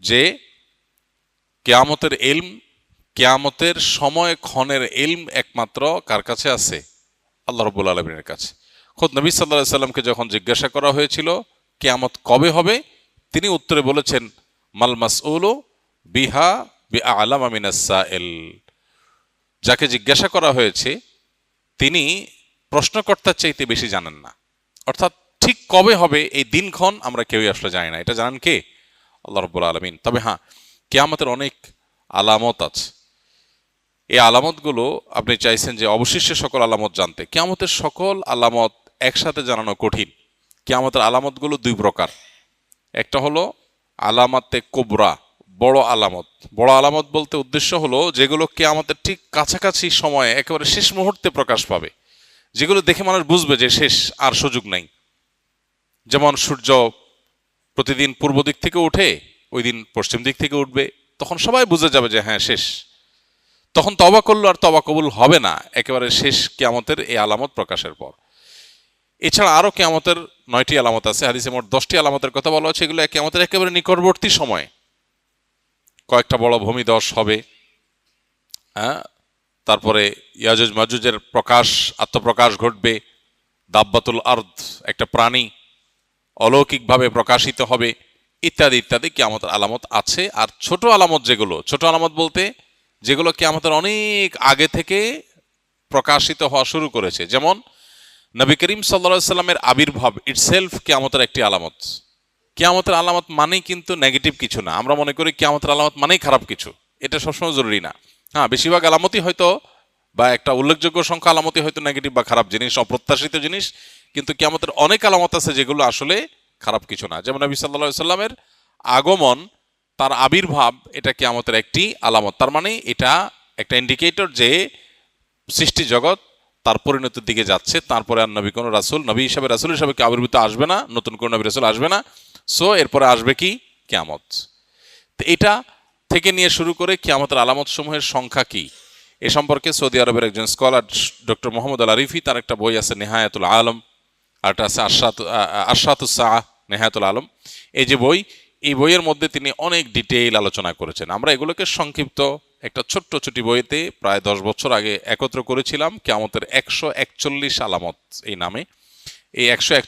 যে কিয়ামতের ইলম, কিয়ামতের সময় ক্ষণের ইলম একমাত্র কার কাছে আছে? আল্লাহ রাব্বুল আলামিনের কাছে। খোদ নবী সাল্লাল্লাহু আলাইহি সাল্লামকে যখন জিজ্ঞাসা করা হয়েছিল কিয়ামত কবে হবে, তিনি উত্তরে বলেছেন, মাল মাসউলু বিহা বিআলামা মিনাস সাইল। যাকে জিজ্ঞাসা করা হয়েছে তিনি প্রশ্নকর্তার চাইতে বেশি জানেন না। অর্থাৎ ঠিক কবে হবে এই দিনক্ষণ আমরা কেউই আসলে জানি না, এটা জানেন কে? আল্লাহ রাব্বুল আলামিন। তবে হ্যাঁ, কিয়ামতের অনেক আলামত আছে। এই আলামতগুলো আপনি চাইছেন যে অবশিষ্ট সকল আলামত জানতে। কিয়ামতের সকল আলামত একসাথে জানানো কঠিন। কিয়ামতের আলামতগুলো দুই প্রকার। একটা হলো আলামাতে কোবরা, বড় আলামত। বড় আলামত বলতে উদ্দেশ্য হলো যেগুলো কিয়ামতের ঠিক কাছাকাছি সময়ে একেবারে শেষ মুহূর্তে প্রকাশ পাবে, যেগুলো দেখে মানুষ বুঝবে যে শেষ, আর সুযোগ নাই। যেমন সূর্য প্রতিদিন পূর্ব দিক থেকে উঠে, ওই দিন পশ্চিম দিক থেকে উঠবে, তখন সবাই বুঝে যাবে যে হ্যাঁ শেষ। তখন তওবা করলো আর তওবা কবুল হবে না একেবারে শেষ কিয়ামতের এই আলামত প্রকাশের পর। এছাড়া আরও কিয়ামতের 9টি আলামত আছে। হাদিসে মোট 10টি আলামতের কথা বলা হচ্ছে। এগুলো কিয়ামতের একেবারে নিকটবর্তী সময়ে কয়েকটা বড় ভূমিধস হবে, হ্যাঁ, তারপরে ইয়াজুজ মাজুজের আত্মপ্রকাশ ঘটবে, দাব্বাতুল আরদ একটা প্রাণী অলৌকিকভাবে প্রকাশিত হবে, ইত্যাদি ইত্যাদি কিয়ামতের আলামত আছে। আর ছোট আলামত যেগুলো, ছোট আলামত বলতে যেগুলো কিয়ামতের অনেক আগে থেকে প্রকাশিত হওয়া শুরু করেছে, যেমন নবী করিম সাল্লাল্লাহু আলাইহি সাল্লামের আবির্ভাব ইটসেলফ কিয়ামতের একটি আলামত। কিয়ামতের আলামত মানেই কিন্তু নেগেটিভ কিছু না। আমরা মনে করি কিয়ামতের আলামত মানেই খারাপ কিছু, এটা সবসময় জরুরি না। হ্যাঁ, বেশিরভাগ আলামতই হয়তো বা একটা উল্লেখযোগ্য সংখ্যা আলামতই হয়তো নেগেটিভ বা খারাপ জিনিস, অপ্রত্যাশিত জিনিস, কিন্তু কিয়ামতের অনেক আলামত আছে যেগুলো আসলে খারাপ কিছু না। যেমন নবী সাল্লাল্লাহু আলাইহি সাল্লামের আগমন, তার আবির্ভাব, এটা কিয়ামতের একটি আলামত। তার মানে এটা একটা ইন্ডিকেটর যে সৃষ্টি জগৎ তার পরিণতির দিকে যাচ্ছে। তারপরে আর নবী কোনো রাসূল, নবী হিসাবে রাসূল হিসাবে কি আবির্ভূত আসবে না, নতুন কোনো নবী রাসূল আসবে না। সো এরপরে আসবে কি? কিয়ামত। তো এটা থেকে নিয়ে শুরু করে কিয়ামতের আলামত সমূহের সংখ্যা কি, এ সম্পর্কে সৌদি আরবের একজন স্কলার ডক্টর মোহাম্মদ আল আরিফি, তার একটা বই আছে নেহায়াতুল আলম, আর একটা আছে আশরাতুস সাআহ নেহায়াতুল আলম। এই যে বই, এই বইয়ের মধ্যে তিনি অনেক ডিটেইল আলোচনা করেছেন। আমরা এগুলোকে সংক্ষিপ্ত একটা ছোট্ট ছোটি বইতে প্রায় 10 বছর আগে একত্র করেছিলাম, কিয়ামতের 141 আলামত এই নামে। এই 141